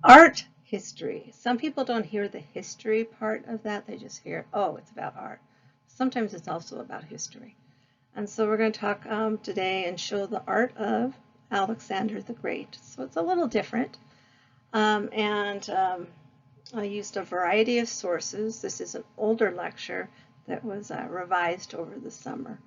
Art history. Some people don't hear the history part of that. They just hear, oh, it's about art. Sometimes it's also about history. And so we're going to talk today and show the art of Alexander the Great. So it's a little different. And I used a variety of sources. This is an older lecture that was revised over the summer.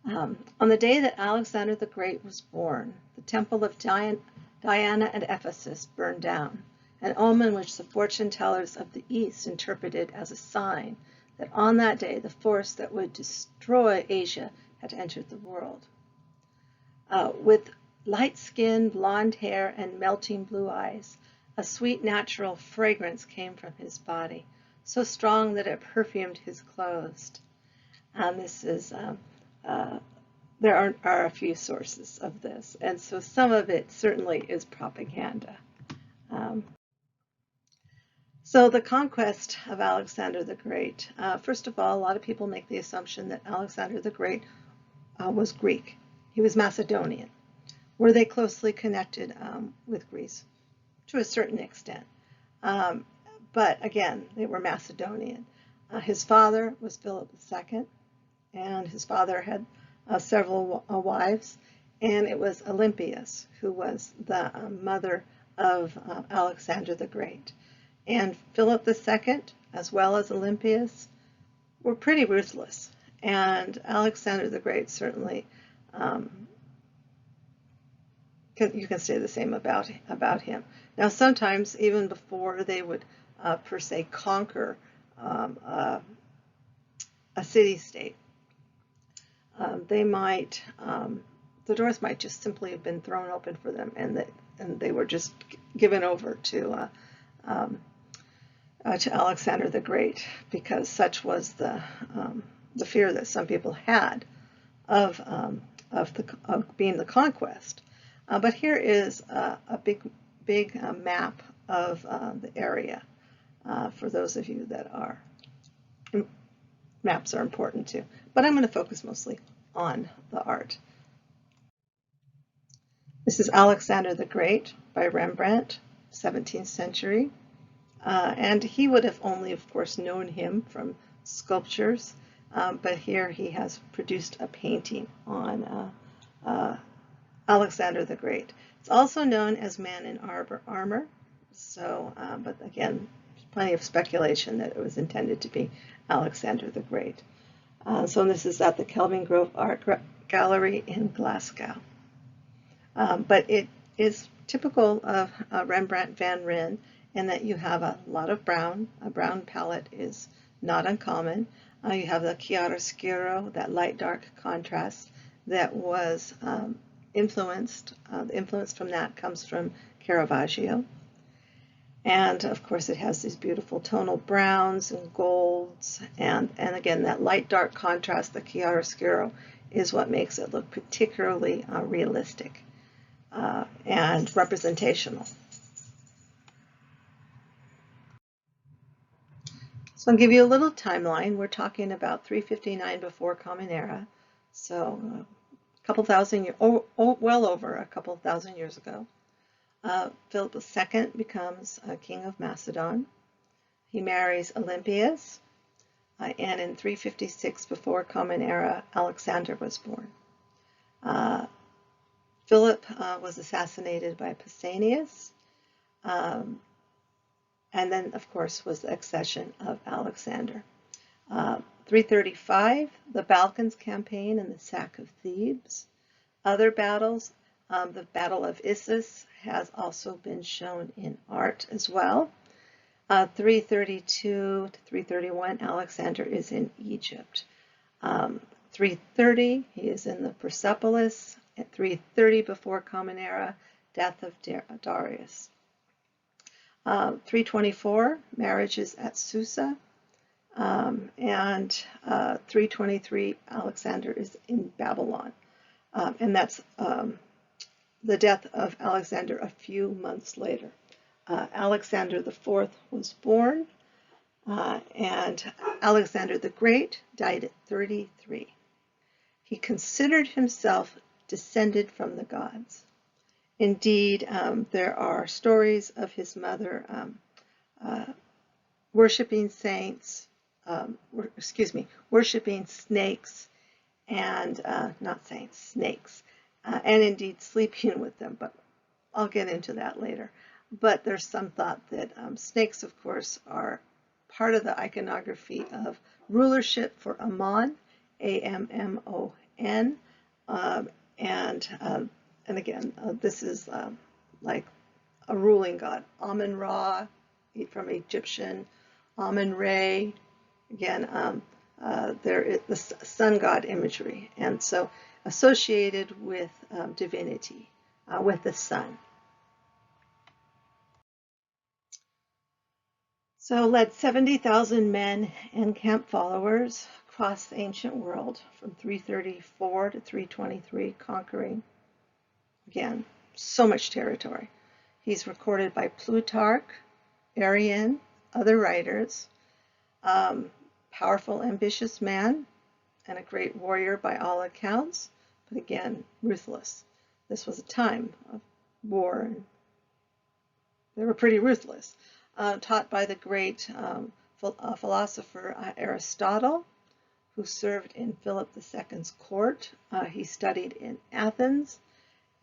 On the day that Alexander the Great was born, the temple of Diana at Ephesus burned down, an omen which the fortune tellers of the East interpreted as a sign that on that day the force that would destroy Asia had entered the world. With light skin, blonde hair, and melting blue eyes, a sweet natural fragrance came from his body, so strong that it perfumed his clothes. This is there are a few sources of this, and so some of it certainly is propaganda. Um, so the conquest of Alexander the Great. First of all, a lot of people make the assumption that Alexander the Great was Greek. He was Macedonian. Were they closely connected with Greece? To a certain extent. But again, they were Macedonian. His father was Philip II, and his father had several wives, and it was Olympias who was the mother of Alexander the Great. And Philip II, as well as Olympias, were pretty ruthless. And Alexander the Great certainly, you can say the same about him. Now, sometimes even before they would per se conquer a city-state, they might, the doors might just simply have been thrown open for them, and they were just given over to Alexander the Great, because such was the fear that some people had of being the conquest. But here is a big map of the area for those of you that are, maps are important too. But I'm going to focus mostly on the art. This is Alexander the Great by Rembrandt, 17th century. And he would have only, of course, known him from sculptures, but here he has produced a painting on Alexander the Great. It's also known as man in armor, so, but again, plenty of speculation that it was intended to be Alexander the Great. So this is at the Kelvingrove Art Gallery in Glasgow. But it is typical of Rembrandt van Rijn in that you have a lot of brown. A brown palette is not uncommon. You have the chiaroscuro, that light-dark contrast that was influenced. The influence from that comes from Caravaggio. And of course it has these beautiful tonal browns and golds, and again that light-dark contrast, the chiaroscuro, is what makes it look particularly realistic and representational. So I'll give you a little timeline. We're talking about 359 before Common Era, so a couple thousand years, well over a couple thousand years ago. Philip II becomes king of Macedon. He marries Olympias, and in 356 before Common Era, Alexander was born. Philip was assassinated by Pausanias, and then, of course, was the accession of Alexander. 335, the Balkans campaign and the sack of Thebes. Other battles, the Battle of Issus has also been shown in art as well. 332 to 331, Alexander is in Egypt. 330, he is in the Persepolis. At 330 before Common Era, death of Darius. 324, marriages at Susa. And 323, Alexander is in Babylon. And that's the death of Alexander a few months later. Alexander IV was born, and Alexander the Great died at 33. He considered himself descended from the gods. Indeed, there are stories of his mother worshiping saints, worshiping snakes, and not saints, snakes, and indeed sleeping with them, but I'll get into that later. But there's some thought that snakes, of course, are part of the iconography of rulership for Ammon, Ammon, and again, this is like a ruling god, Amun-Ra from Egyptian, Amun-Re, again, there is the sun god imagery, and so associated with divinity, with the sun. So led 70,000 men and camp followers across the ancient world from 334 to 323, conquering, again, so much territory. He's recorded by Plutarch, Arrian, other writers. Powerful, ambitious man, and a great warrior by all accounts, but again, ruthless. This was a time of war, and they were pretty ruthless. Taught by the great philosopher Aristotle, who served in Philip II's court. He studied in Athens.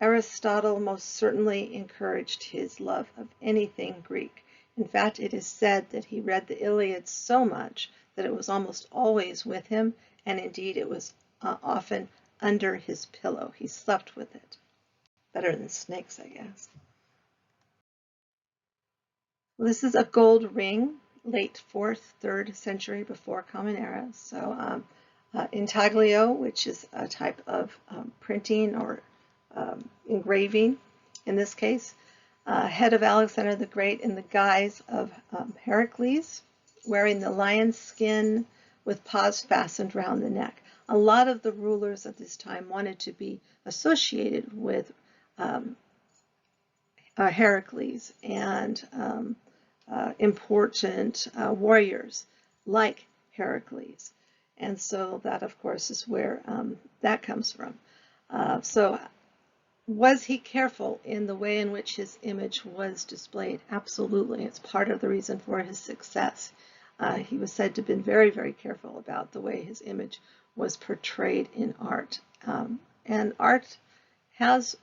Aristotle most certainly encouraged his love of anything Greek. In fact, it is said that he read the Iliad so much that it was almost always with him, and indeed it was often under his pillow. He slept with it. Better than snakes, I guess. Well, this is a gold ring, late 4th, 3rd century before Common Era. So intaglio, which is a type of printing or engraving in this case. Head of Alexander the Great in the guise of Heracles, wearing the lion's skin with paws fastened around the neck. A lot of the rulers at this time wanted to be associated with Heracles and important warriors like Heracles. And so that, of course, is where that comes from. So was he careful in the way in which his image was displayed? Absolutely. It's part of the reason for his success. He was said to have been very, very careful about the way his image was portrayed in art. And art has,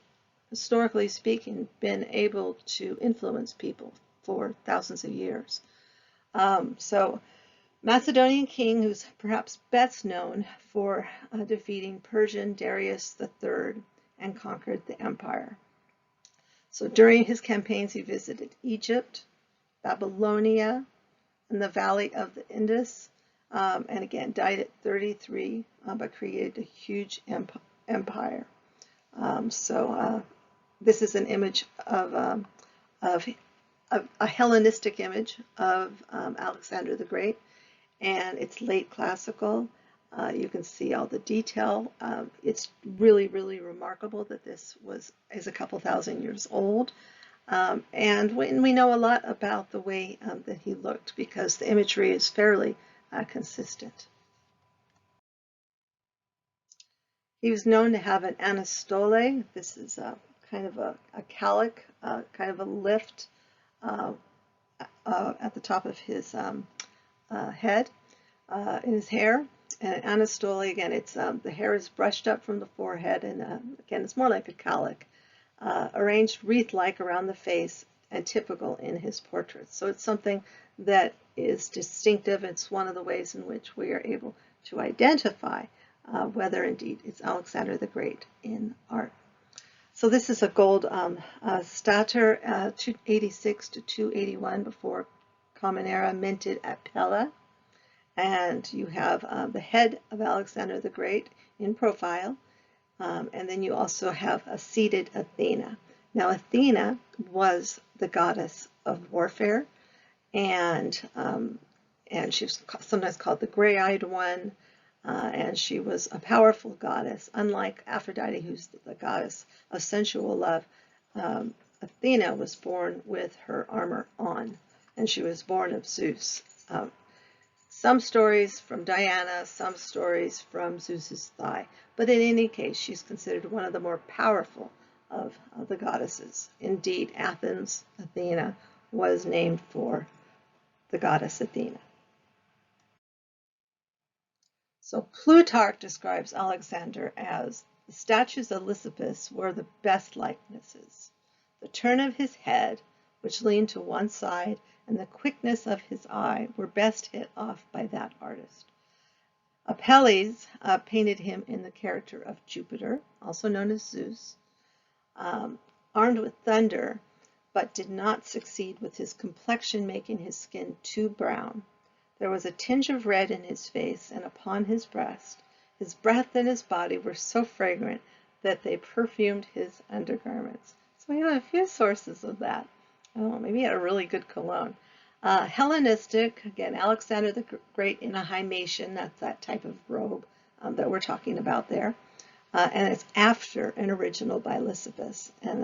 historically speaking, been able to influence people for thousands of years. So Macedonian king who's perhaps best known for defeating Persian Darius III and conquered the empire. So during his campaigns, he visited Egypt, Babylonia, and the Valley of the Indus, and again died at 33, but created a huge empire. This is an image of a Hellenistic image of Alexander the Great, and it's late classical. You can see all the detail. It's really, really remarkable that this is a couple thousand years old. And we know a lot about the way that he looked because the imagery is fairly consistent. He was known to have an anastole. This is kind of a calic, kind of a lift at the top of his head, in his hair. And anastole, again, it's the hair is brushed up from the forehead, and again, it's more like a calic, arranged wreath-like around the face, and typical in his portraits. So it's something that is distinctive. It's one of the ways in which we are able to identify whether indeed it's Alexander the Great in art. So this is a gold stater, 286 to 281 before Common Era, minted at Pella. And you have the head of Alexander the Great in profile, and then you also have a seated Athena. Now Athena was the goddess of warfare, and she was sometimes called the gray-eyed one, and she was a powerful goddess. Unlike Aphrodite, who's the goddess of sensual love, Athena was born with her armor on, and she was born of Zeus. Some stories from Diana, some stories from Zeus's thigh. But in any case, she's considered one of the more powerful of the goddesses. Indeed, Athens, Athena, was named for the goddess Athena. So Plutarch describes Alexander as the statues of Lysippus were the best likenesses. The turn of his head, which leaned to one side, and the quickness of his eye were best hit off by that artist. Apelles painted him in the character of Jupiter, also known as Zeus, armed with thunder, but did not succeed with his complexion, making his skin too brown. There was a tinge of red in his face and upon his breast. His breath and his body were so fragrant that they perfumed his undergarments. So we have a few sources of that. Oh, maybe he had a really good cologne. Hellenistic, again, Alexander the Great in a himation, that's that type of robe that we're talking about there. And it's after an original by Lysippus. And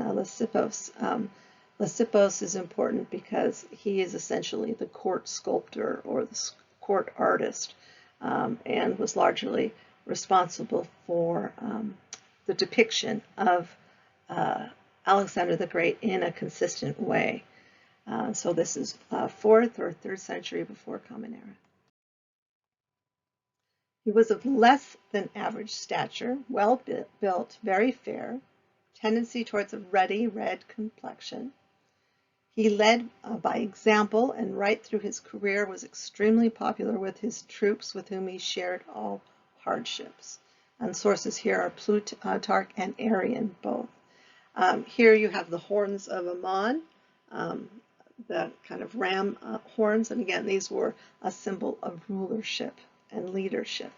Lysippos is important because he is essentially the court sculptor or the court artist, and was largely responsible for the depiction of Alexander the Great in a consistent way. So this is 4th or 3rd century before Common Era. He was of less than average stature, well built, very fair, tendency towards a ruddy red complexion. He led by example, and right through his career was extremely popular with his troops, with whom he shared all hardships. And sources here are Plutarch and Arrian both. Here you have the horns of Ammon, the kind of ram horns, and again, these were a symbol of rulership and leadership.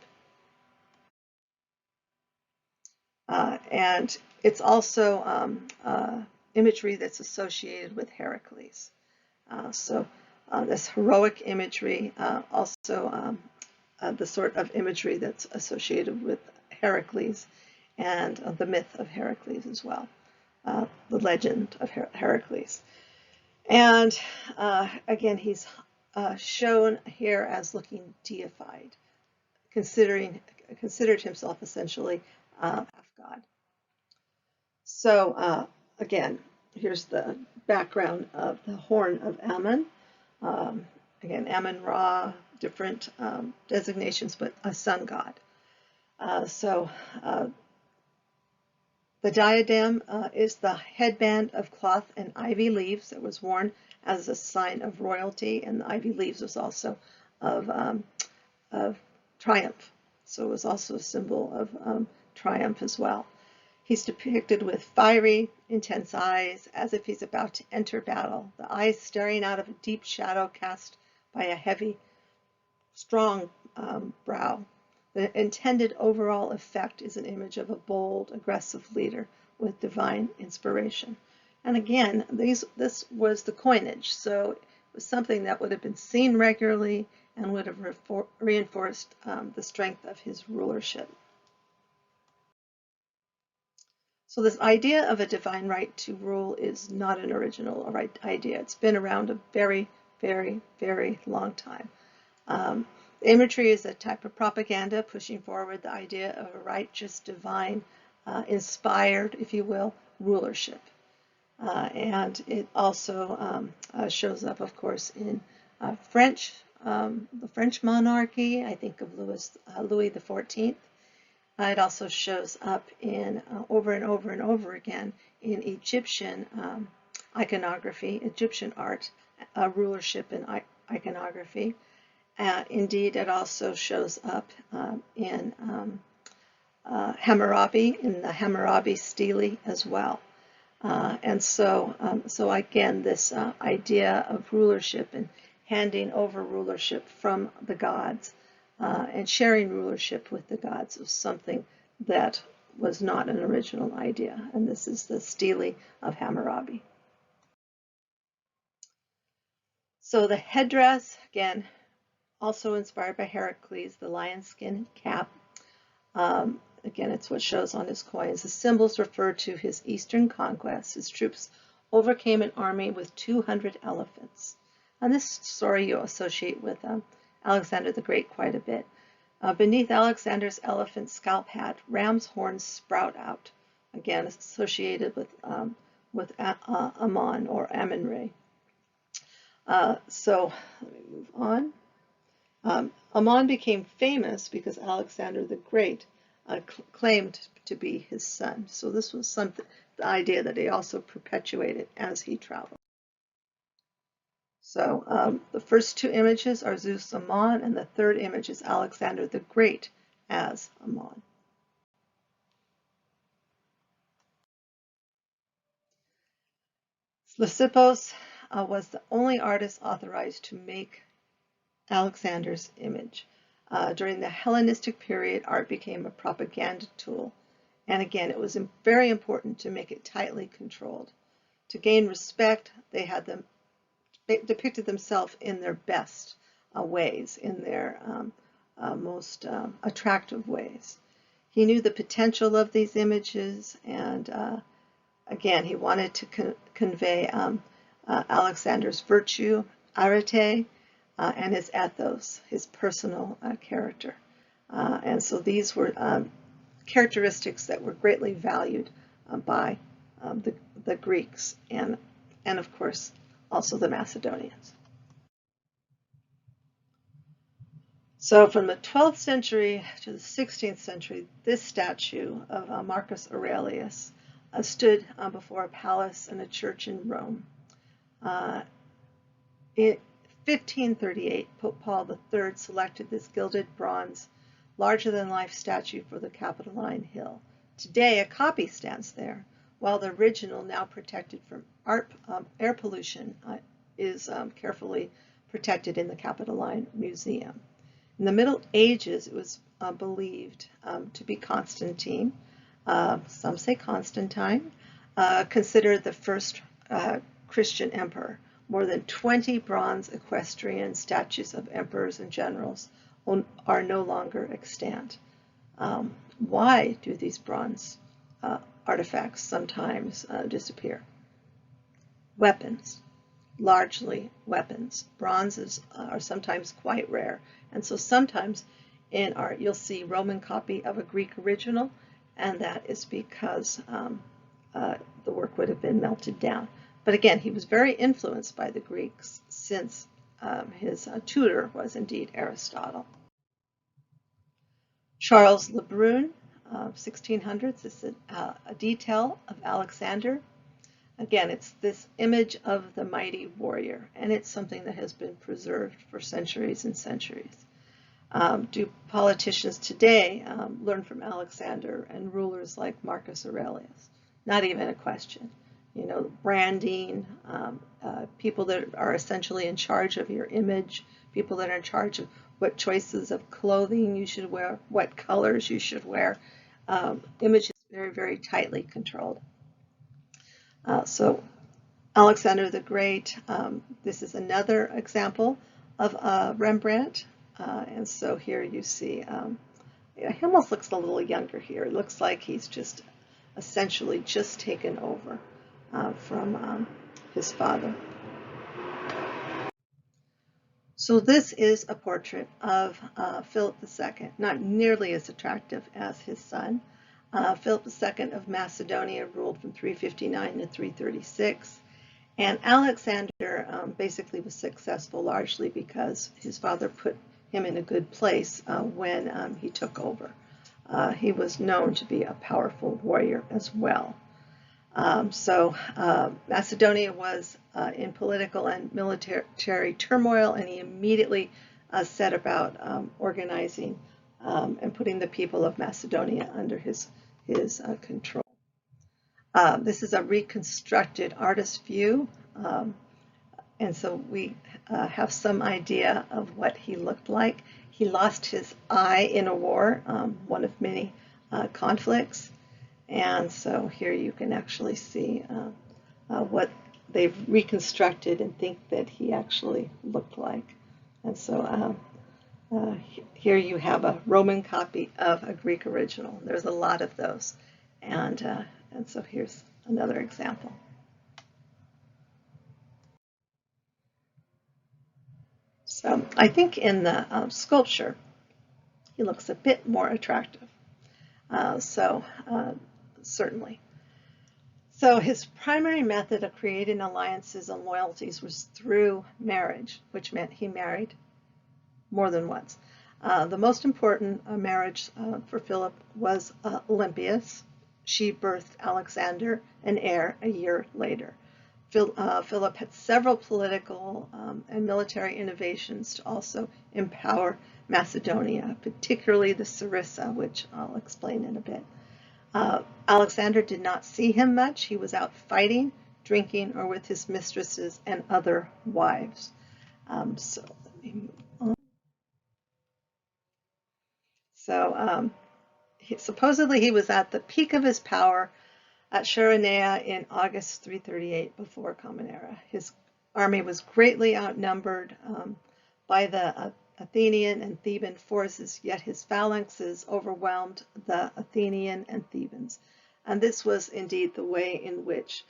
And it's also imagery that's associated with Heracles. This heroic imagery, also the sort of imagery that's associated with Heracles and the myth of Heracles as well, the legend of Heracles. And again, he's shown here as looking deified, considered himself essentially half god. So again, here's the background of the horn of Ammon. Again, Ammon-Ra, different designations, but a sun god. The diadem is the headband of cloth and ivy leaves that was worn as a sign of royalty, and the ivy leaves was also of triumph. So it was also a symbol of triumph as well. He's depicted with fiery, intense eyes, as if he's about to enter battle, the eyes staring out of a deep shadow cast by a heavy, strong brow. The intended overall effect is an image of a bold, aggressive leader with divine inspiration. And again, this was the coinage, so it was something that would have been seen regularly and would have reinforced the strength of his rulership. So this idea of a divine right to rule is not an original idea. It's been around a very, very, very long time. The imagery is a type of propaganda pushing forward the idea of a righteous, divine, inspired, if you will, rulership. And it also shows up, of course, in the French monarchy. I think of Louis XIV. It also shows up in over and over and over again in Egyptian iconography, Egyptian art, rulership and iconography. Indeed, it also shows up in Hammurabi, in the Hammurabi stele as well. And so again, this idea of rulership and handing over rulership from the gods and sharing rulership with the gods was something that was not an original idea. And this is the stele of Hammurabi. So the headdress, again, also inspired by Heracles, the lion skin cap. Again, it's what shows on his coins. The symbols refer to his eastern conquests. His troops overcame an army with 200 elephants. And this story you associate with Alexander the Great quite a bit. Beneath Alexander's elephant scalp hat, ram's horns sprout out. again associated with Amon or Amun-Re. So let me move on. Amon became famous because Alexander the Great claimed to be his son. So this was the idea that he also perpetuated as he traveled. So the first two images are Zeus Amon, and the third image is Alexander the Great as Amon. Lysippos was the only artist authorized to make Alexander's image. During the Hellenistic period, art became a propaganda tool, and again, it was very important to make it tightly controlled. To gain respect, they depicted themselves in their best ways, in their most attractive ways. He knew the potential of these images, and again, he wanted to convey Alexander's virtue, arete, and his ethos, his personal character. And so these were characteristics that were greatly valued by the Greeks and of course, also the Macedonians. So from the 12th century to the 16th century, this statue of Marcus Aurelius stood before a palace and a church in Rome. In 1538, Pope Paul III selected this gilded bronze, larger-than-life statue for the Capitoline Hill. Today, a copy stands there, while the original, now protected from air pollution, is carefully protected in the Capitoline Museum. In the Middle Ages, it was believed to be Constantine, some say Constantine, considered the first Christian emperor. More than 20 bronze equestrian statues of emperors and generals are no longer extant. Why do these bronze artifacts sometimes disappear? Weapons, largely weapons. Bronzes are sometimes quite rare, and so sometimes in art you'll see Roman copy of a Greek original, and that is because the work would have been melted down. But again, he was very influenced by the Greeks, since his tutor was indeed Aristotle. Charles Le Brun, 1600s, is a detail of Alexander. Again, it's this image of the mighty warrior, and it's something that has been preserved for centuries and centuries. Do politicians today learn from Alexander and rulers like Marcus Aurelius? Not even a question. You know, branding, people that are essentially in charge of your image, people that are in charge of what choices of clothing you should wear, what colors you should wear. Image is very, very tightly controlled. So Alexander the Great, this is another example of Rembrandt. And so here you see, he almost looks a little younger here. It looks like he's just essentially just taken over from his father. So this is a portrait of Philip II, not nearly as attractive as his son. Philip II of Macedonia ruled from 359 to 336, and Alexander basically was successful largely because his father put him in a good place when he took over. He was known to be a powerful warrior as well. Macedonia was in political and military turmoil, and he immediately set about organizing and putting the people of Macedonia under his control. This is a reconstructed artist view, and so we have some idea of what he looked like. He lost his eye in a war, one of many conflicts. And so here you can actually see what they've reconstructed and think that he actually looked like. And so here you have a Roman copy of a Greek original. There's a lot of those. And so here's another example. So I think in the sculpture, he looks a bit more attractive. certainly. So his primary method of creating alliances and loyalties was through marriage, which meant he married more than once. The most important marriage for Philip was Olympias. She birthed Alexander, an heir, a year later. Philip had several political and military innovations to also empower Macedonia, particularly the Sarissa, which I'll explain in a bit. Alexander did not see him much. He was out fighting, drinking, or with his mistresses and other wives. So let me move on. So supposedly he was at the peak of his power at Chaeronea in August 338 before Common Era. His army was greatly outnumbered by the Athenian and Theban forces, yet his phalanxes overwhelmed the Athenian and Thebans. And this was indeed the way in which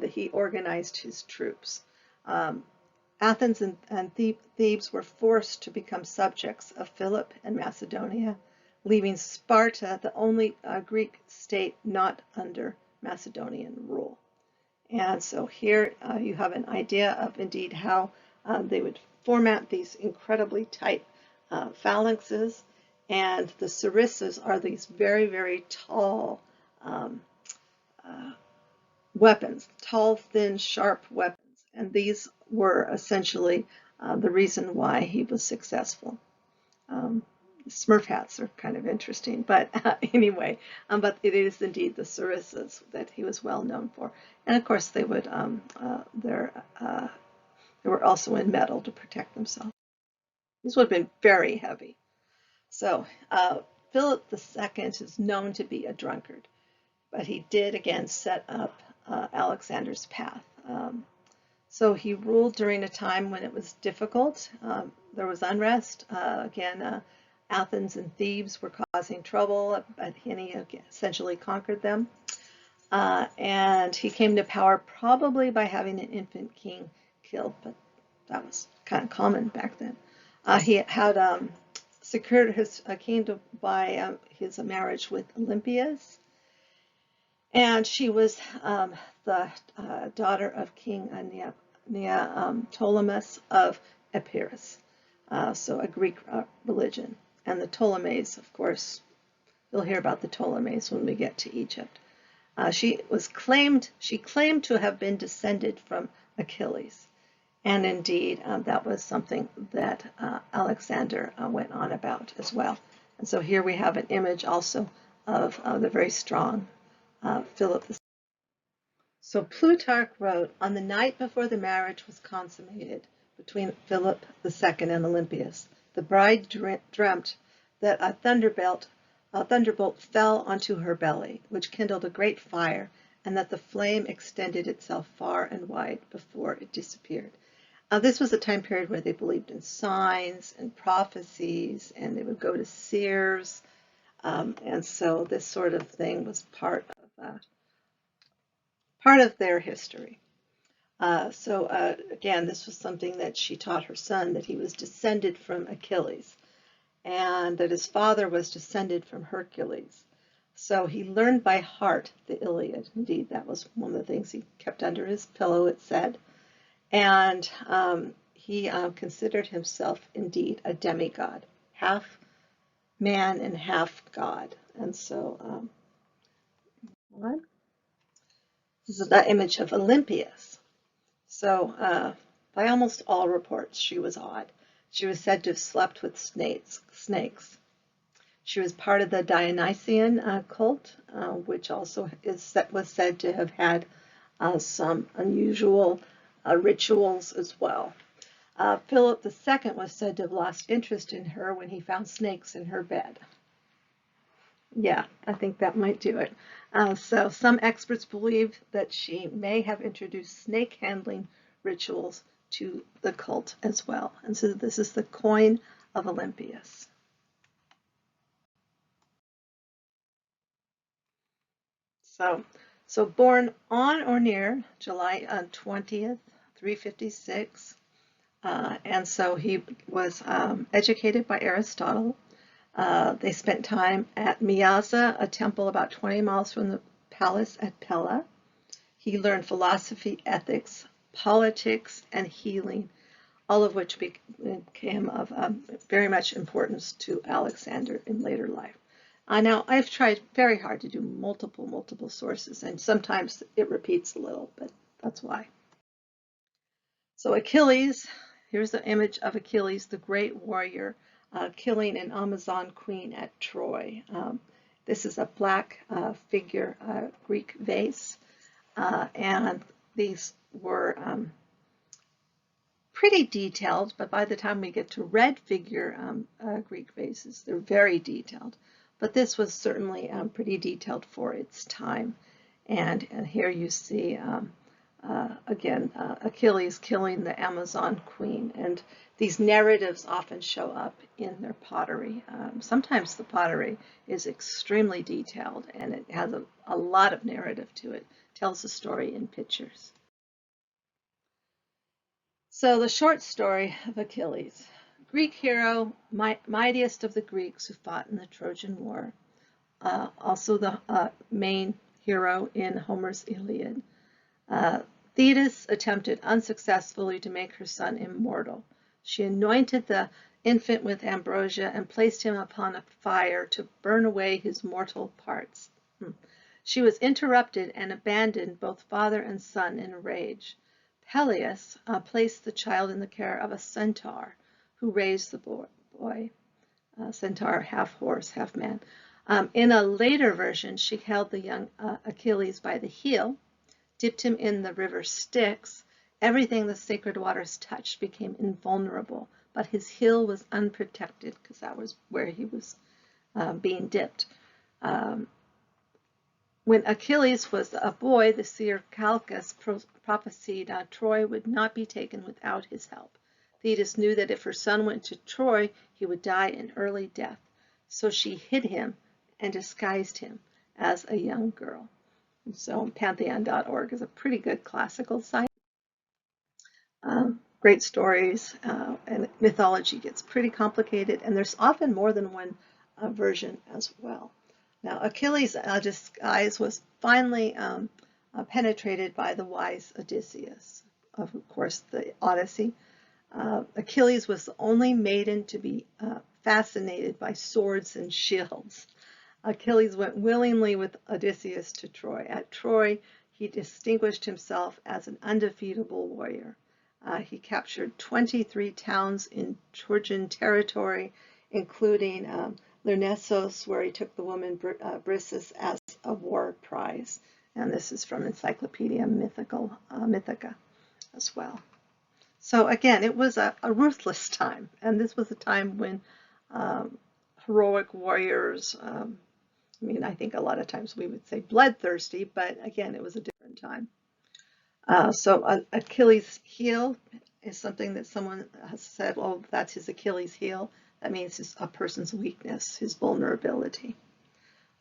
he organized his troops. Athens and Thebes were forced to become subjects of Philip and Macedonia, leaving Sparta the only Greek state not under Macedonian rule. And so here you have an idea of indeed how they would format these incredibly tight phalanxes. And the sarissas are these very, very tall weapons, tall, thin, sharp weapons. And these were essentially the reason why he was successful. Smurf hats are kind of interesting, but anyway, but it is indeed the sarissas that he was well known for. And of course they would, they were also in metal to protect themselves. These would have been very heavy. So Philip II is known to be a drunkard, but he did again set up Alexander's path. So he ruled during a time when it was difficult. There was unrest. Athens and Thebes were causing trouble, but he essentially conquered them. And he came to power probably by having an infant king killed, but that was kind of common back then. He had secured his kingdom by his marriage with Olympias, and she was the daughter of King Ptolemy of Epirus, so a Greek religion. And the Ptolemies, of course, you'll hear about the Ptolemies when we get to Egypt. She claimed to have been descended from Achilles. And indeed, that was something that Alexander went on about as well. And so here we have an image also of the very strong Philip II. So Plutarch wrote, on the night before the marriage was consummated between Philip II and Olympias, the bride dreamt that a thunderbolt fell onto her belly, which kindled a great fire, and that the flame extended itself far and wide before it disappeared. This was a time period where they believed in signs and prophecies, and they would go to seers, and so this sort of thing was part of their history. Again, this was something that she taught her son, that he was descended from Achilles, and that his father was descended from Hercules. So he learned by heart the Iliad. Indeed, that was one of the things he kept under his pillow, it said. And he considered himself indeed a demigod, half man and half god. And so this is that image of Olympias. So by almost all reports, she was odd. She was said to have slept with snakes. She was part of the Dionysian cult, which also was said to have had some unusual rituals as well. Philip II was said to have lost interest in her when he found snakes in her bed. Yeah, I think that might do it. So some experts believe that she may have introduced snake handling rituals to the cult as well. And so this is the coin of Olympias. So born on or near July 20th, 356, and so he was educated by Aristotle. They spent time at Miaza, a temple about 20 miles from the palace at Pella. He learned philosophy, ethics, politics, and healing, all of which became of very much importance to Alexander in later life. Now, I've tried very hard to do multiple sources, and sometimes it repeats a little, but that's why. So Achilles, here's the image of Achilles, the great warrior, killing an Amazon queen at Troy. This is a black figure Greek vase, and these were pretty detailed, but by the time we get to red figure Greek vases, they're very detailed. But this was certainly pretty detailed for its time. And here you see, again, Achilles killing the Amazon queen. And these narratives often show up in their pottery. Sometimes the pottery is extremely detailed, and it has a lot of narrative to it. It tells the story in pictures. So the short story of Achilles. Greek hero, mightiest of the Greeks who fought in the Trojan War. Also the main hero in Homer's Iliad. Thetis attempted unsuccessfully to make her son immortal. She anointed the infant with ambrosia and placed him upon a fire to burn away his mortal parts. She was interrupted and abandoned both father and son in a rage. Peleus placed the child in the care of a centaur, who raised the boy. Centaur, half horse, half man. In a later version, she held the young Achilles by the heel, dipped him in the river Styx. Everything the sacred waters touched became invulnerable, but his heel was unprotected because that was where he was being dipped. When Achilles was a boy, the seer Calchas prophesied Troy would not be taken without his help. Thetis knew that if her son went to Troy, he would die an early death. So she hid him and disguised him as a young girl. And so Pantheon.org is a pretty good classical site. Great stories, and mythology gets pretty complicated, and there's often more than one version as well. Now, Achilles' disguise was finally penetrated by the wise Odysseus, of course, the Odyssey. Achilles was the only maiden to be fascinated by swords and shields. Achilles went willingly with Odysseus to Troy. At Troy, he distinguished himself as an undefeatable warrior. He captured 23 towns in Trojan territory, including Lyrnessos, where he took the woman Briseis as a war prize. And this is from Encyclopedia Mythica as well. So again, it was a ruthless time, and this was a time when heroic warriors, I mean, I think a lot of times we would say bloodthirsty, but again, it was a different time. So Achilles' heel is something that someone has said, well, that's his Achilles heel. That means a person's weakness, his vulnerability.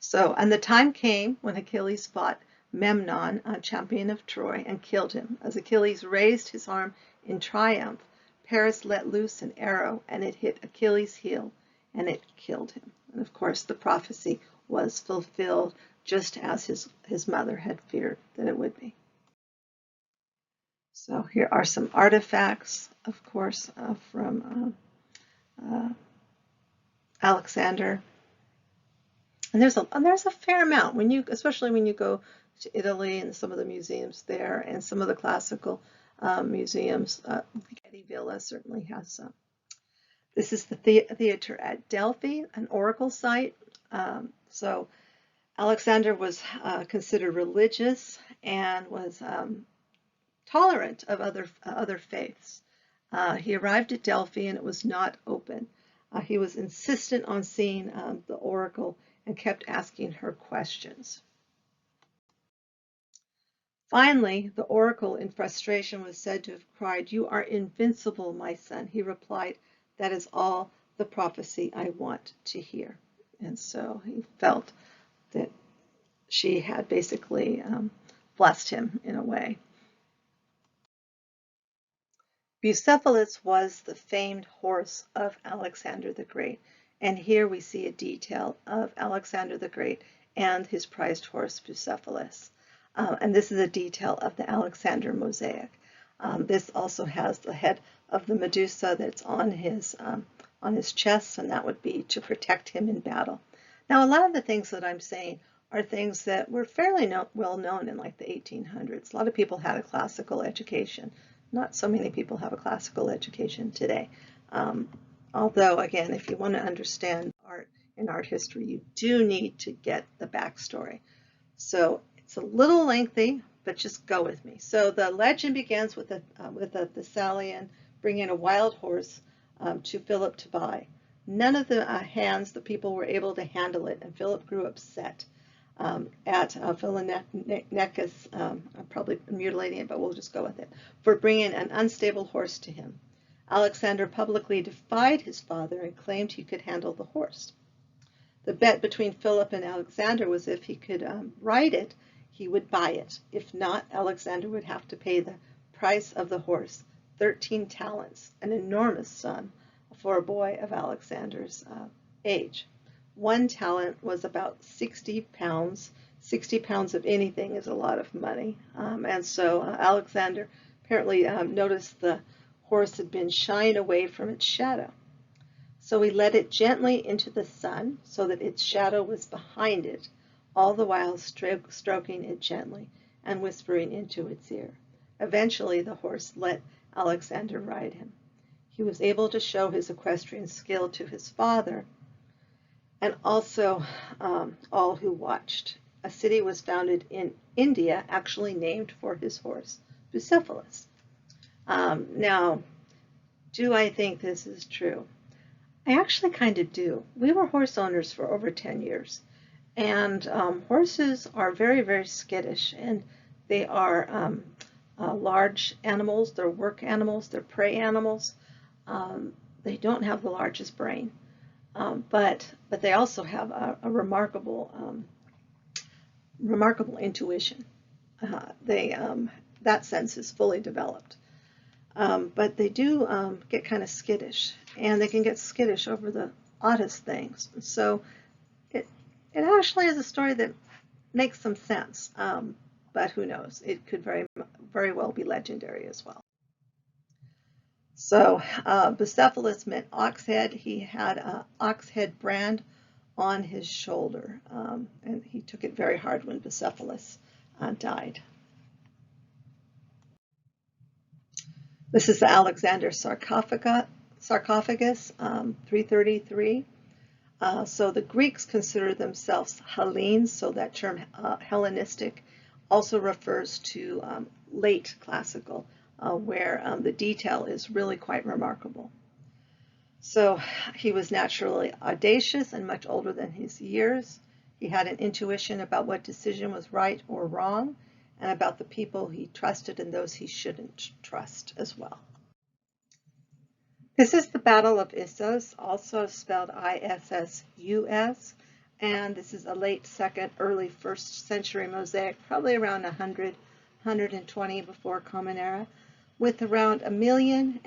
So, and the time came when Achilles fought Memnon, a champion of Troy, and killed him. As Achilles raised his arm in triumph, Paris let loose an arrow, and it hit Achilles' heel, and it killed him. And of course, the prophecy was fulfilled just as his mother had feared that it would be. So here are some artifacts, of course, from Alexander. And there's a fair amount especially when you go to Italy and some of the museums there, and some of the classical museums. Getty Villa certainly has some. This is the theater at Delphi, an oracle site. So Alexander was considered religious and was tolerant of other faiths. He arrived at Delphi and it was not open. He was insistent on seeing the oracle and kept asking her questions. Finally, the oracle, in frustration, was said to have cried, "You are invincible, my son." He replied, "That is all the prophecy I want to hear." And so he felt that she had basically blessed him in a way. Bucephalus was the famed horse of Alexander the Great. And here we see a detail of Alexander the Great and his prized horse Bucephalus. And this is a detail of the Alexander mosaic. This also has the head of the Medusa that's on his chest, and that would be to protect him in battle. Now, a lot of the things that I'm saying are things that were fairly well known in like the 1800s. A lot of people had a classical education. Not so many people have a classical education today. Although, again, if you want to understand art and art history, you do need to get the backstory. So it's a little lengthy, but just go with me. So the legend begins with a Thessalian bringing a wild horse to Philip to buy. None of the the people were able to handle it, and Philip grew upset at Philoneicus, I'm probably mutilating it, but we'll just go with it, for bringing an unstable horse to him. Alexander publicly defied his father and claimed he could handle the horse. The bet between Philip and Alexander was if he could ride it, he would buy it. If not, Alexander would have to pay the price of the horse, 13 talents, an enormous sum for a boy of Alexander's age. 1 talent was about 60 pounds. 60 pounds of anything is a lot of money. And so Alexander apparently noticed the horse had been shying away from its shadow. So he led it gently into the sun so that its shadow was behind it, all the while stroking it gently and whispering into its ear. Eventually the horse let Alexander ride him. He was able to show his equestrian skill to his father and also all who watched. A city was founded in India actually named for his horse, Bucephalus. Now, do I think this is true? I actually kind of do. We were horse owners for over 10 years, and horses are very, very skittish, and they are large animals. They're work animals. They're prey animals. They don't have the largest brain, but they also have a remarkable intuition. That sense is fully developed. But they do get kind of skittish, and they can get skittish over the oddest things. So it actually is a story that makes some sense, but who knows? It could very well be legendary as well. So Bucephalus meant ox head. He had an ox head brand on his shoulder, and he took it very hard when Bucephalus died. This is the Alexander sarcophagus, 333. So the Greeks consider themselves Hellenes, so that term Hellenistic also refers to late classical, where the detail is really quite remarkable. So he was naturally audacious and much older than his years. He had an intuition about what decision was right or wrong, and about the people he trusted and those he shouldn't trust as well. This is the Battle of Issus, also spelled Issus, and this is a late 2nd, early 1st century mosaic, probably around 100, 120 before Common Era, with around 1.5 million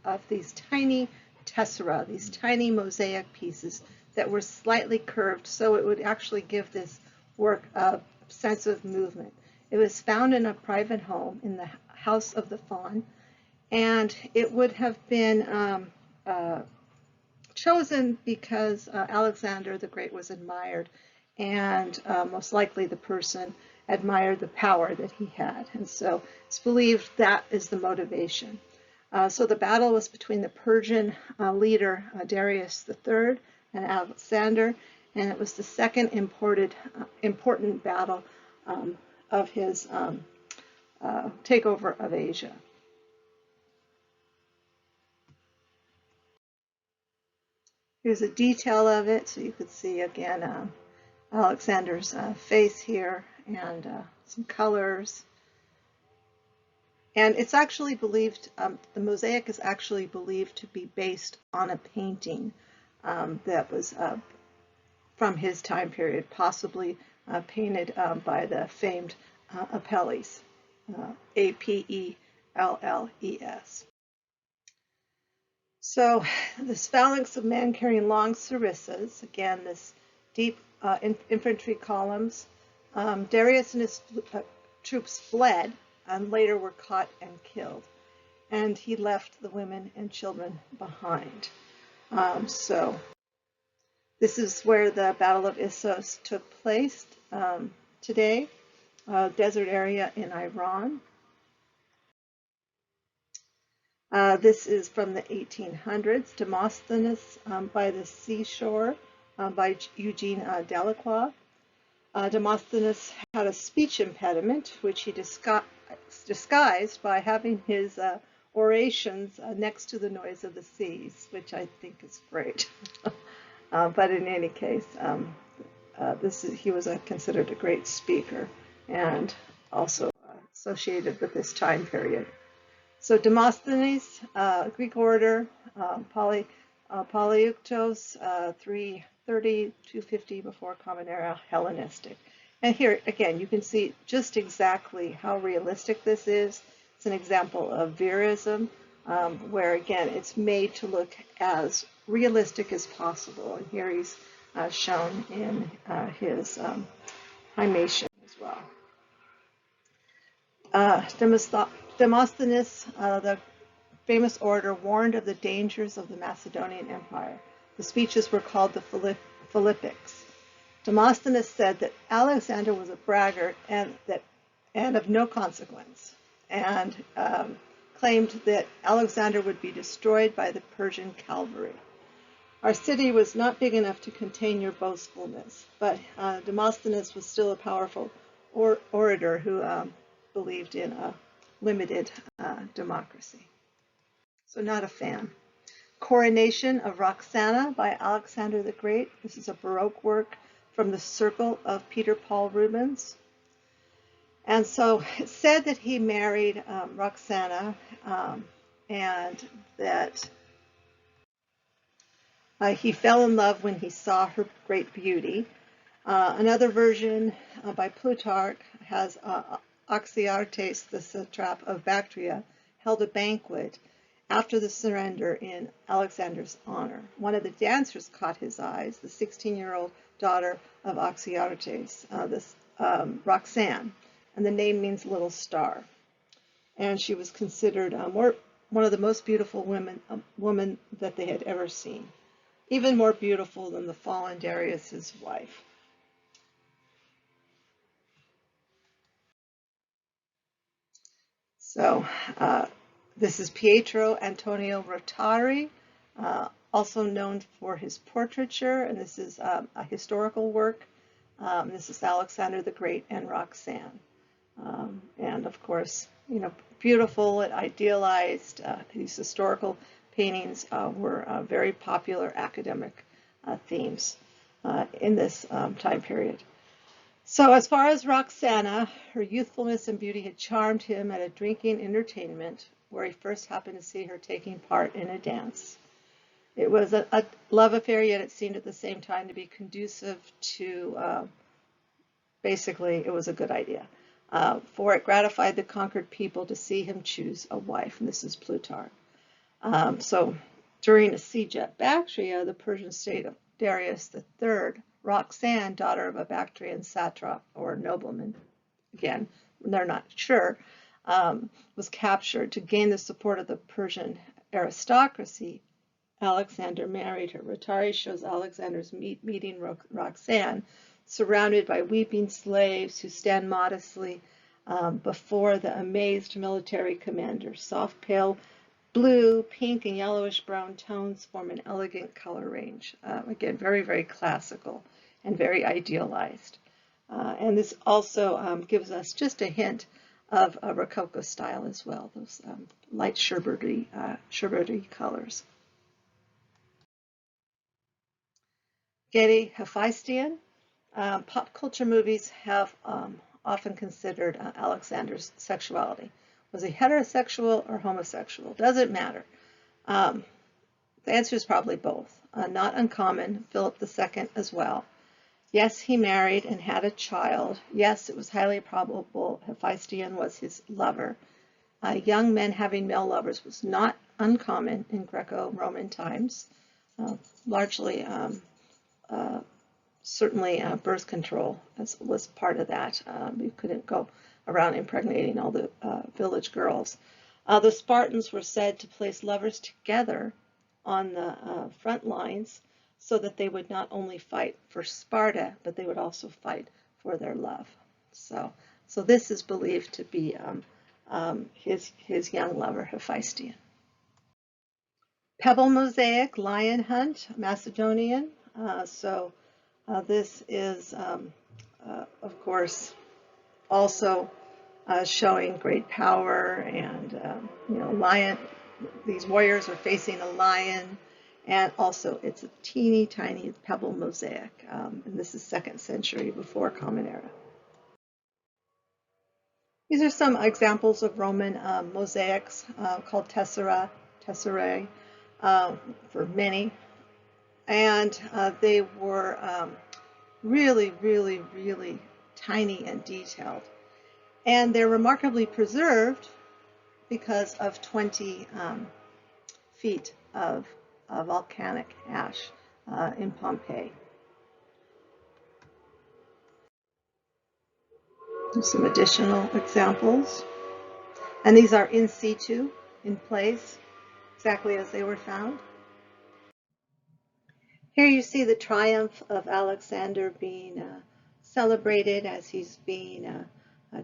of these tiny tessera, these tiny mosaic pieces that were slightly curved, so it would actually give this work a sense of movement. It was found in a private home in the House of the Faun, and it would have been chosen because Alexander the Great was admired, and most likely the person admired the power that he had, and so it's believed that is the motivation. So the battle was between the Persian leader Darius III and Alexander, and it was the second important battle of his takeover of Asia. Here's a detail of it, so you could see again Alexander's face here and some colors. And it's actually believed, the mosaic is actually believed to be based on a painting that was from his time period, possibly painted by the famed Apelles, Apelles. So this phalanx of men carrying long sarissas, again, this deep infantry columns. Darius and his troops fled and later were caught and killed. And he left the women and children behind. So this is where the Battle of Issos took place today, desert area in Iran. This is from the 1800s, Demosthenes by the Seashore by Eugene Delacroix. Demosthenes had a speech impediment, which he disguised by having his orations next to the noise of the seas, which I think is great. But in any case, he was considered a great speaker and also associated with this time period. So Demosthenes, Greek orator, Polyeuktos, 330-250 before Common Era, Hellenistic. And here, again, you can see just exactly how realistic this is. It's an example of verism, where, again, it's made to look as realistic as possible. And here he's shown in his hymation as well. Demosthenes, the famous orator, warned of the dangers of the Macedonian Empire. The speeches were called the Philippics. Demosthenes said that Alexander was a braggart and of no consequence, and claimed that Alexander would be destroyed by the Persian cavalry. Our city was not big enough to contain your boastfulness, but Demosthenes was still a powerful orator who believed in a limited democracy. So not a fan. Coronation of Roxana by Alexander the Great. This is a Baroque work from the Circle of Peter Paul Rubens. And so it's said that he married Roxana and that he fell in love when he saw her great beauty. Another version by Plutarch has Oxyartes, the satrap of Bactria, held a banquet after the surrender in Alexander's honor. One of the dancers caught his eyes, the 16-year-old daughter of Oxyartes, Roxanne, and the name means little star. And she was considered one of the most beautiful women that they had ever seen, even more beautiful than the fallen Darius's wife. So this is Pietro Antonio Rotari, also known for his portraiture, and this is a historical work. This is Alexander the Great and Roxanne. And of course, beautiful and idealized. These historical paintings were very popular academic themes in this time period. So as far as Roxana, her youthfulness and beauty had charmed him at a drinking entertainment where he first happened to see her taking part in a dance. It was a love affair, yet it seemed at the same time to be conducive to, basically, it was a good idea. For it gratified the conquered people to see him choose a wife, and this is Plutarch. So during a siege at Bactria, the Persian state of Darius III, Roxanne, daughter of a Bactrian satrap or nobleman, again, they're not sure, was captured. To gain the support of the Persian aristocracy, Alexander married her. Rotari shows Alexander's meeting Roxanne, surrounded by weeping slaves who stand modestly before the amazed military commander. Soft pale blue, pink, and yellowish brown tones form an elegant color range. Again, very, very classical and very idealized. And this also gives us just a hint of a Rococo style as well, those light sherbety colors. Getty Hephaestion. Pop culture movies have often considered Alexander's sexuality. Was he heterosexual or homosexual? Doesn't matter. The answer is probably both. Not uncommon, Philip II as well. Yes, he married and had a child. Yes, it was highly probable Hephaestion was his lover. Young men having male lovers was not uncommon in Greco-Roman times, largely certainly birth control was part of that. You couldn't go around impregnating all the village girls. The Spartans were said to place lovers together on the front lines so that they would not only fight for Sparta, but they would also fight for their love. So this is believed to be his young lover, Hephaestion. Pebble mosaic, lion hunt, Macedonian. This is, of course, also showing great power, and lion. These warriors are facing a lion, and also it's a teeny tiny pebble mosaic, and this is 2nd century before Common Era. These are some examples of Roman mosaics called tesserae for many, and they were really, really, really tiny and detailed. And they're remarkably preserved because of 20 feet of volcanic ash in Pompeii. There's some additional examples. And these are in situ, in place, exactly as they were found. Here you see the triumph of Alexander being celebrated as he's being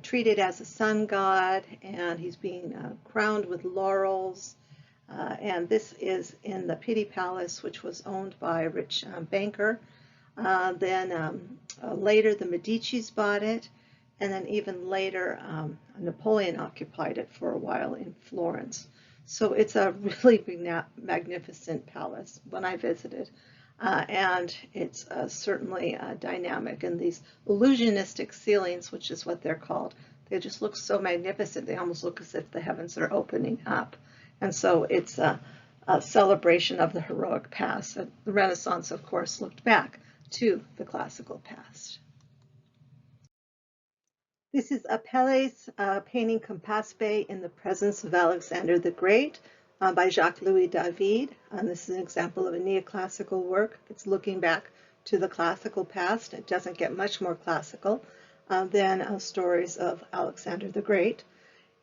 treated as a sun god, and he's being crowned with laurels. And this is in the Pitti Palace, which was owned by a rich banker. Then later the Medicis bought it, and then even later Napoleon occupied it for a while in Florence. So it's a really magnificent palace when I visited. And it's certainly dynamic. And these illusionistic ceilings, which is what they're called, they just look so magnificent. They almost look as if the heavens are opening up. And so it's a celebration of the heroic past. And the Renaissance, of course, looked back to the classical past. This is Apelles painting Campaspe in the presence of Alexander the Great by Jacques-Louis David. This is an example of a neoclassical work. It's looking back to the classical past. It doesn't get much more classical than stories of Alexander the Great.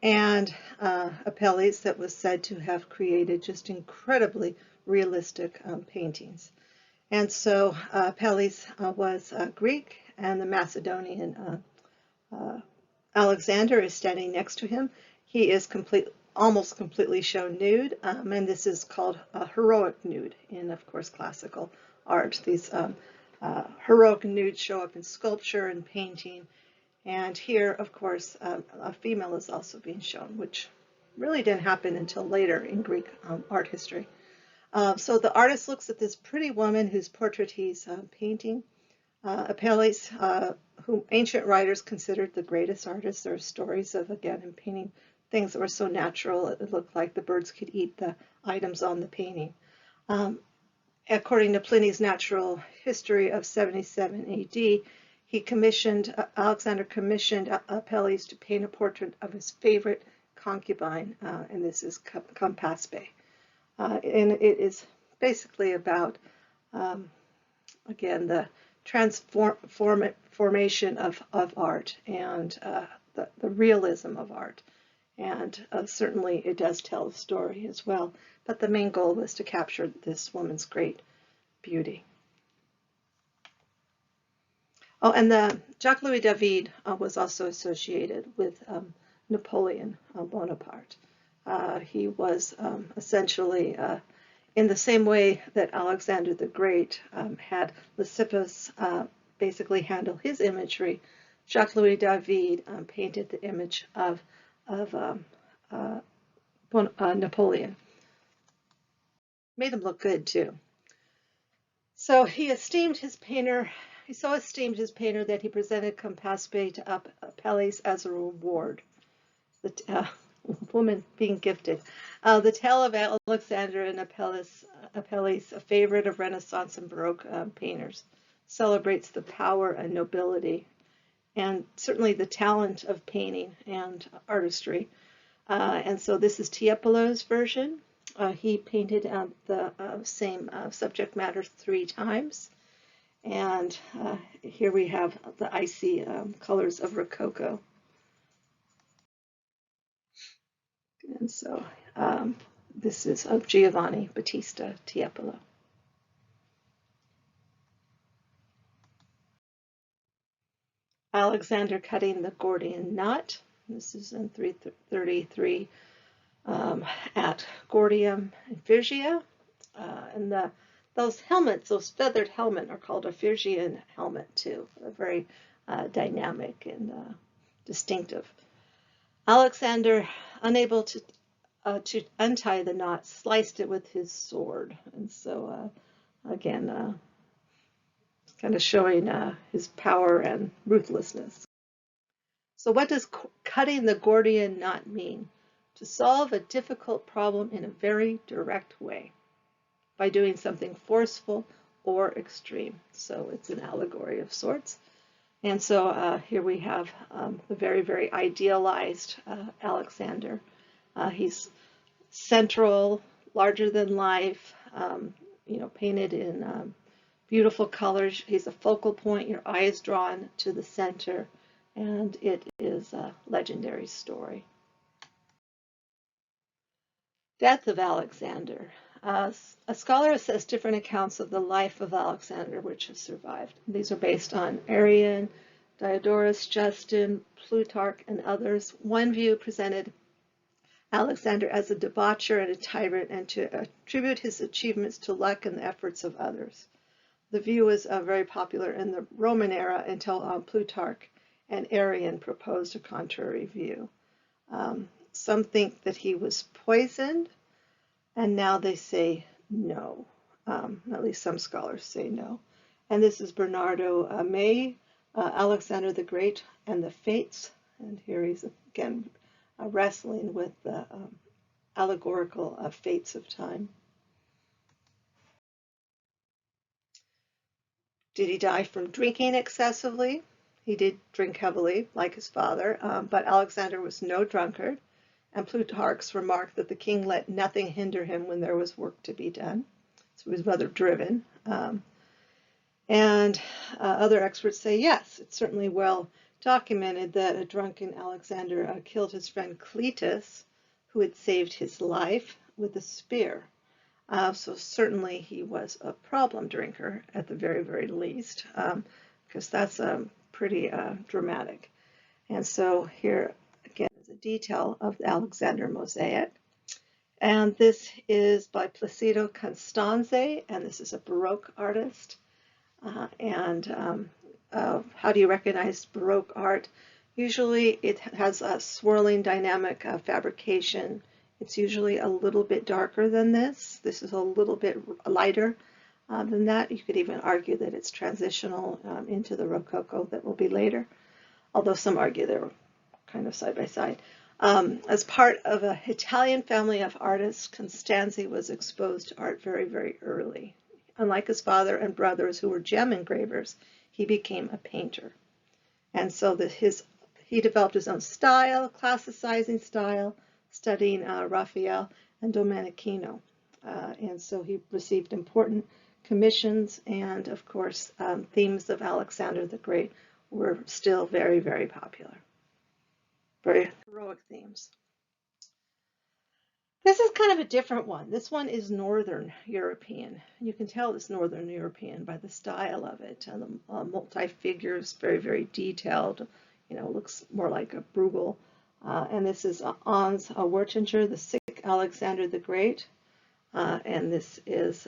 And Apelles that was said to have created just incredibly realistic paintings. And so Apelles was Greek, and the Macedonian Alexander is standing next to him. He is almost completely shown nude, and this is called a heroic nude in, of course, classical art. These heroic nudes show up in sculpture and painting. And here, of course, a female is also being shown, which really didn't happen until later in Greek art history. So the artist looks at this pretty woman whose portrait he's painting. Apelles, whom ancient writers considered the greatest artist. There are stories of, again, him painting things that were so natural it looked like the birds could eat the items on the painting. According to Pliny's Natural History of 77 AD, Alexander commissioned Apelles to paint a portrait of his favorite concubine, and this is Campaspe. And it is basically about, again, the transformation of art and the realism of art. And certainly it does tell a story as well. But the main goal was to capture this woman's great beauty. Oh, and the Jacques-Louis David was also associated with Napoleon Bonaparte. He was essentially in the same way that Alexander the Great had Lysippus basically handle his imagery. Jacques-Louis David painted the image of Napoleon. Made him look good too. So he so esteemed his painter that he presented Campaspe to Apelles as a reward. The woman being gifted. The tale of Alexander and Apelles, a favorite of Renaissance and Baroque painters, celebrates the power and nobility, and certainly the talent of painting and artistry. And so this is Tiepolo's version. He painted the same subject matter 3 times. And here we have the icy colors of Rococo. And so this is of Giovanni Battista Tiepolo. Alexander cutting the Gordian knot. This is in 333 at Gordium in Phrygia. And those helmets, those feathered helmet, are called a Phrygian helmet too. They're very dynamic and distinctive. Alexander, unable to untie the knot, sliced it with his sword. And so, again, kind of showing his power and ruthlessness. So what does cutting the Gordian knot mean? To solve a difficult problem in a very direct way by doing something forceful or extreme. So it's an allegory of sorts. And so here we have the very, very idealized Alexander. He's central, larger than life, painted in beautiful colors. He's a focal point. Your eye is drawn to the center, and it is a legendary story. Death of Alexander. A scholar says different accounts of the life of Alexander which have survived. These are based on Arrian, Diodorus, Justin, Plutarch, and others. One view presented Alexander as a debaucher and a tyrant, and to attribute his achievements to luck and the efforts of others. The view was very popular in the Roman era until Plutarch and Arrian proposed a contrary view. Some think that he was poisoned, and now they say no. At least some scholars say no. And this is Bernardo May, Alexander the Great and the Fates. And here he's again wrestling with the allegorical fates of time. Did he die from drinking excessively? He did drink heavily, like his father, but Alexander was no drunkard. And Plutarch's remarked that the king let nothing hinder him when there was work to be done. So he was rather driven. And other experts say, yes, it's certainly well documented that a drunken Alexander killed his friend Cletus, who had saved his life, with a spear. So certainly he was a problem drinker at the very, very least, because that's pretty dramatic. And so here, again, is a detail of the Alexander mosaic. And this is by Placido Constanze, and this is a Baroque artist. How do you recognize Baroque art? Usually it has a swirling dynamic fabrication. It's usually a little bit darker than this. This is a little bit lighter than that. You could even argue that it's transitional into the Rococo that will be later, although some argue they're kind of side by side. As part of an Italian family of artists, Constanze was exposed to art very, very early. Unlike his father and brothers who were gem engravers, he became a painter. And so he developed his own style, classicizing style, studying Raphael and Domenichino. And so he received important commissions, and of course, themes of Alexander the Great were still very, very popular. Very heroic themes. This is kind of a different one. This one is Northern European. You can tell it's Northern European by the style of it. And the multi-figures, very, very detailed. Looks more like a Bruegel. And this is Hans Wertinger, the sick Alexander the Great. And this is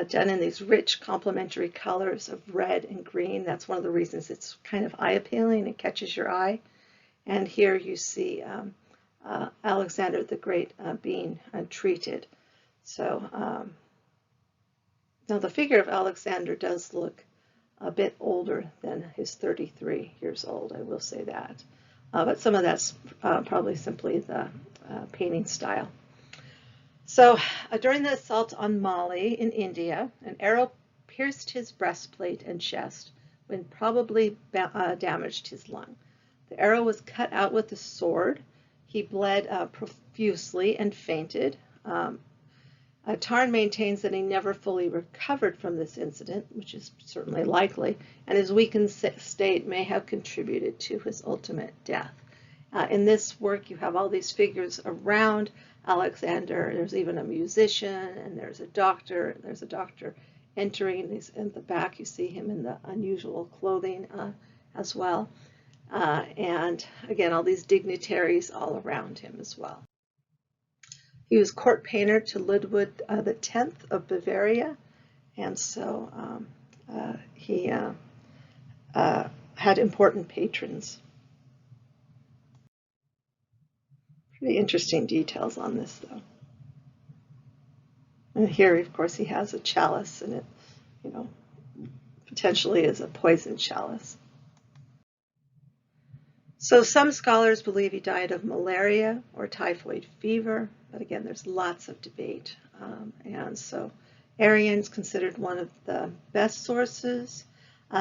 done in these rich complementary colors of red and green. That's one of the reasons it's kind of eye-appealing. It catches your eye. And here you see Alexander the Great being treated. So now the figure of Alexander does look a bit older than his 33 years old, I will say that. But some of that's probably simply the painting style. So during the assault on Mali in India, an arrow pierced his breastplate and chest when probably damaged his lung. The arrow was cut out with a sword. He bled profusely and fainted. Tarn maintains that he never fully recovered from this incident, which is certainly likely, and his weakened state may have contributed to his ultimate death. In this work, you have all these figures around Alexander. There's even a musician, and there's a doctor. There's a doctor entering. In the back, you see him in the unusual clothing as well. And again, all these dignitaries all around him as well. He was court painter to Ludwig X of Bavaria, and so he had important patrons. Pretty interesting details on this, though. And here, of course, he has a chalice, and it, potentially is a poison chalice. So some scholars believe he died of malaria or typhoid fever, but again, there's lots of debate. And so Arrian is considered one of the best sources.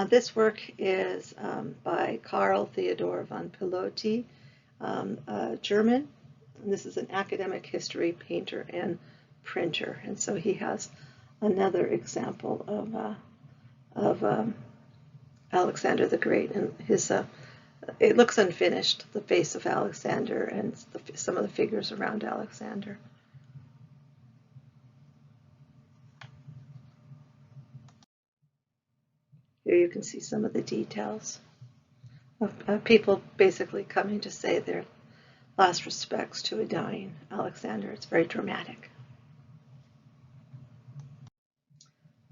This work is by Karl Theodor von Piloty, German. And this is an academic history painter and printer. And so he has another example of Alexander the Great, and his it looks unfinished, the face of Alexander and some of the figures around Alexander. Here you can see some of the details of people basically coming to say their last respects to a dying Alexander. It's very dramatic.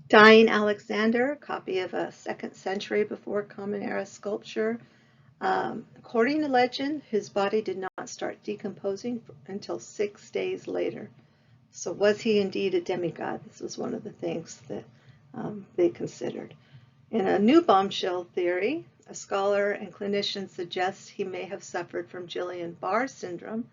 Dying Alexander, a copy of a 2nd century before Common Era sculpture. According to legend, his body did not start decomposing until 6 days later. So was he indeed a demigod? This was one of the things that they considered. In a new bombshell theory, a scholar and clinician suggests he may have suffered from Guillain-Barré syndrome,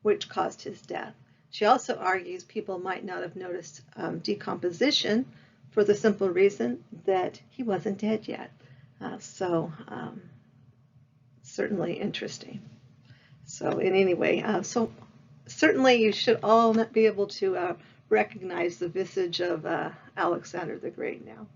which caused his death. She also argues people might not have noticed decomposition for the simple reason that he wasn't dead yet. Certainly interesting. So in any way, so certainly you should all be able to recognize the visage of Alexander the Great now.